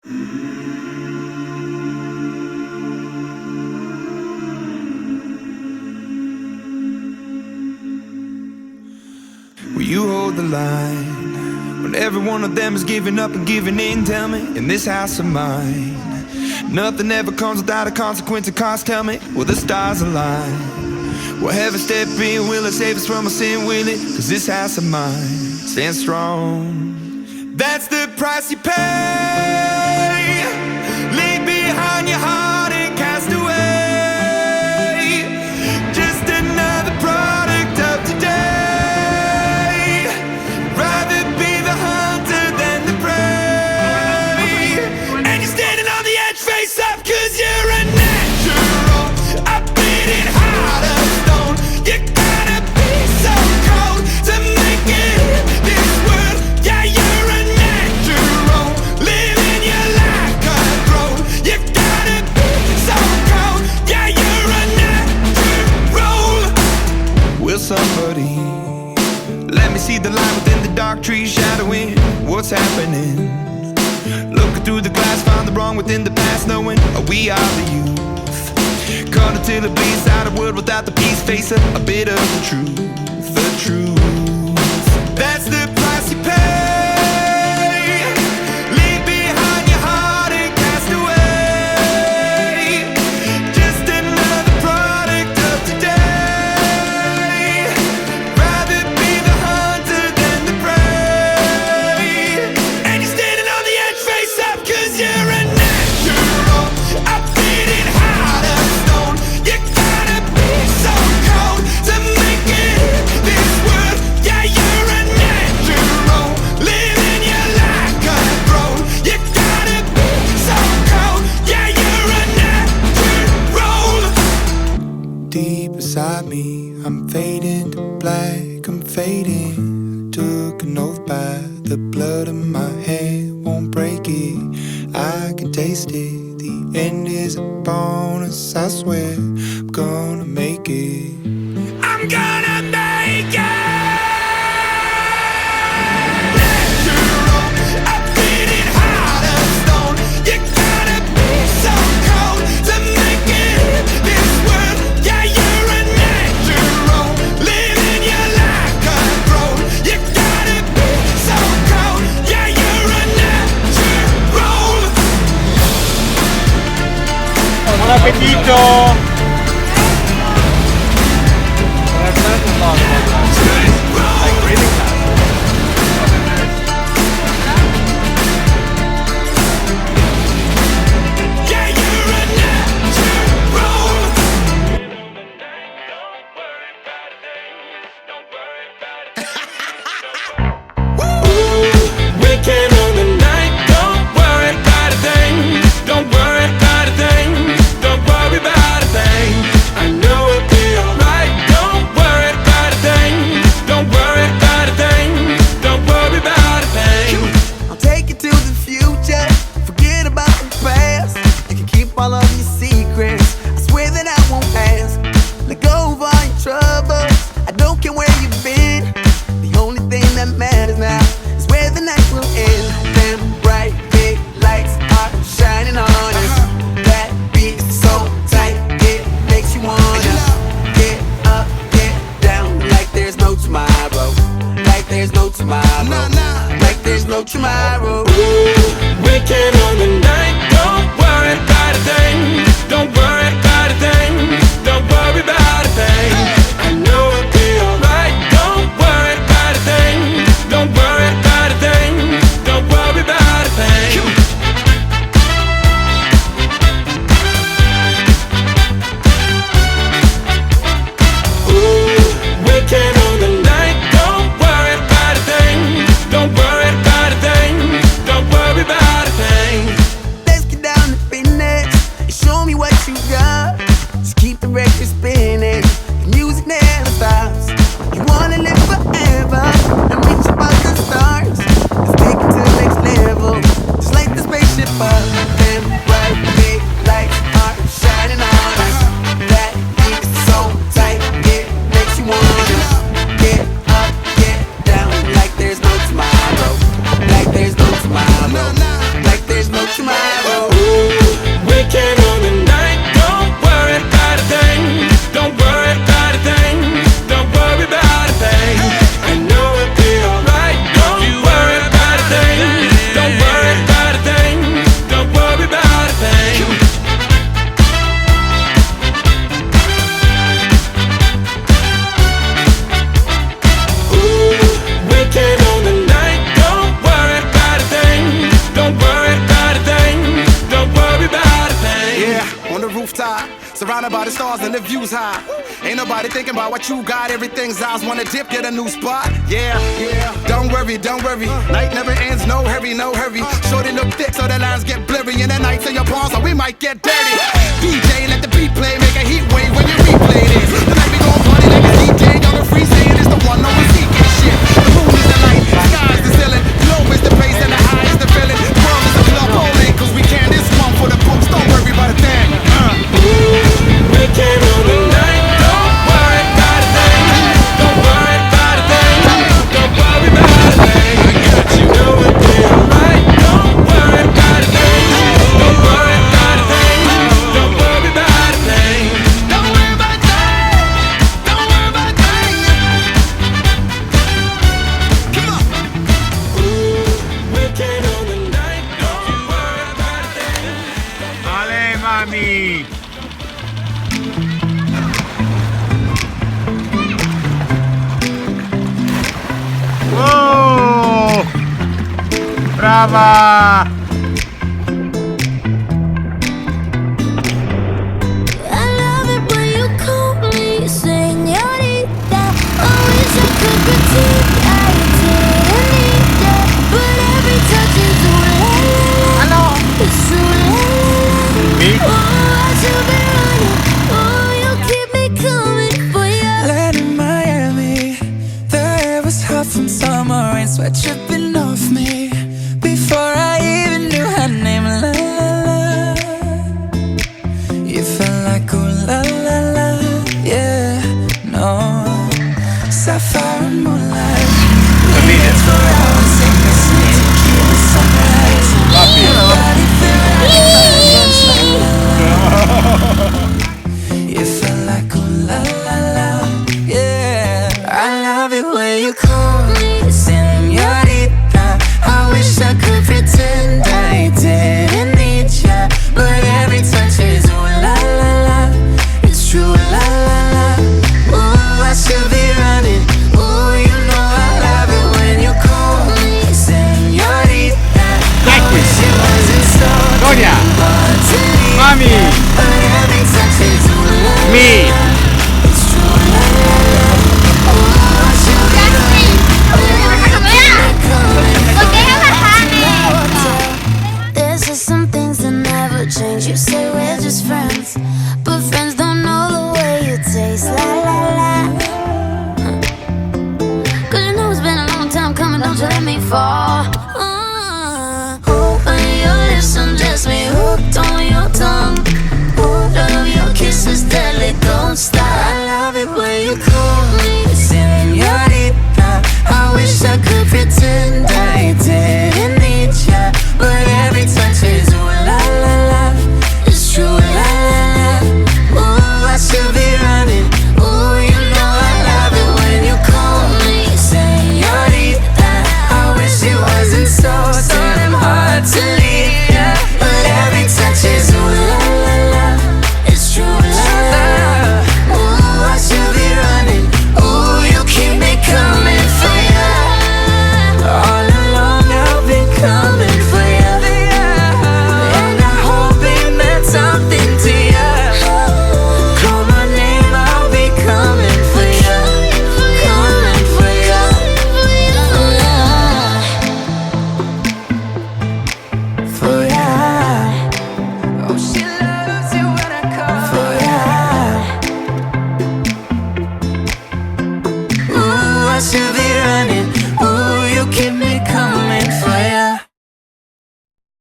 Will you hold the line when every one of them is giving up and giving in? Tell me, in this house of mine, nothing ever comes without a consequence and cost. Tell me, will the stars align? Will heaven step in? Will it save us from our sin? Will it? 'Cause this house of mine stands strong. That's the price you pay. Leave behind your heart and cast away. Just another product of today. Rather be the hunter than the prey. And you're standing on the edge, face up, 'cause you're a natural. A beating heart of stone. You gotta be so cold to make it in this world. Yeah, you're a natural. Living your life cutthroat. You gotta be so cold. Yeah, you're a natural. Will somebody let me see the light within the dark trees shadowing what's happening? Looking through the glass, find the wrong within the past, knowing we are the youth. Caught until it bleeds out a world without the peace. Face a bit of the truth, the truth. That's the price you pay. Leave behind your heart and cast away. Just another product of today. Rather be the hunter than the prey. And you're standing on the edge, face up, 'cause you're a natural. A beating heart of stone. You gotta be so cold to make it in this world. Yeah, you're a natural. Living your life cutthroat. You gotta be so cold. Yeah, you're a natural. Deep inside me, I'm fading to black, I'm fading. Took an oath by the blood in my hand, won't break it. I can taste it. The end is a bonus, I swear. I'm gonna make it. I'm gonna make it. Natural, a beating heart of stone. You gotta be so cold to make it in this world. Yeah, you're a natural. Living your life cutthroat. You gotta be so cold. Yeah, you're a natural. Buon appetito! Yeah, you're a natural. Weekend on the night, don't worry about a thing. Don't worry about a thing. Don't worry about a thing. I know it'll be alright. Don't worry about a thing. Don't worry about a thing. Don't worry about a thing. I'll take you to the future. Forget about the past. You can keep all of your secrets. I swear that I won't ask. Let go of all your troubles. I don't care where you've been. The only thing that matters now is where the night will end. Them bright big lights are shining on us. That beat is so tight, it makes you wanna get up, get down, like there's no tomorrow. Like there's no tomorrow. Like there's no tomorrow. Weekend on the night, don't worry about a thing. Don't worry about a thing. Don't worry about a thing. I know it'll be alright. Don't worry about a thing. Don't worry about a thing. Don't worry about a thing. Weekend on the night, don't worry about a thing. Don't worry about a thing. Don't worry about a thing. Let's get down to business and show me what you got. Just keep the record spinning. The music never stops. You wanna live forever and reach above the stars. Let's take it to the next level, just like the spaceship up. Them bright big lights are shining on us. That beat is so tight, it makes you wanna get up, get down, like there's no tomorrow. Like there's no tomorrow. Like there's no tomorrow. Weekend on the night, don't worry about a thing. Don't worry about a thing. Don't worry about a thing. I know it'll be alright. Don't you worry about a thing. Don't worry about a thing. Don't worry about a thing. Weekend on the night, don't worry about a thing. Don't worry about a thing. Don't worry about a thing. Yeah, on the rooftop, surrounded by the stars and the views high. Ain't nobody thinking about what you got. Everything's ours. Wanna dip, get a new spot. Yeah, yeah. Don't worry, don't worry. Night never ends. No hurry, no hurry. Shorty look thick, so the lines get blurry. And the nights in your palms, so we might get dirty. DJ, let the beat play, make a heat wave when you replay this. Tonight we gon' party like a DJ on the free, saying it's the one no one seeking shit. The moon is the light, sky is the ceiling, low is the bass and the high is the feeling. The world is a club, holding, cause we can. This one for the books. Don't worry about a thing. Weekend on the night, don't worry about a thing. Don't worry about a thing. Don't worry about a thing. I got you. Know it'll be alright. Don't worry about a thing. Don't worry about a thing. Don't worry about a thing. Don't worry about a thing. Don't worry about a thing. Come on. Weekend on the night, don't worry about a thing. Ale, mami! Wow! Brawa! I love it when you call me señorita. Always I could pretend I didn't need that, but every touch is ooh la la la. It's ooh la la la. Big. Oh, I should be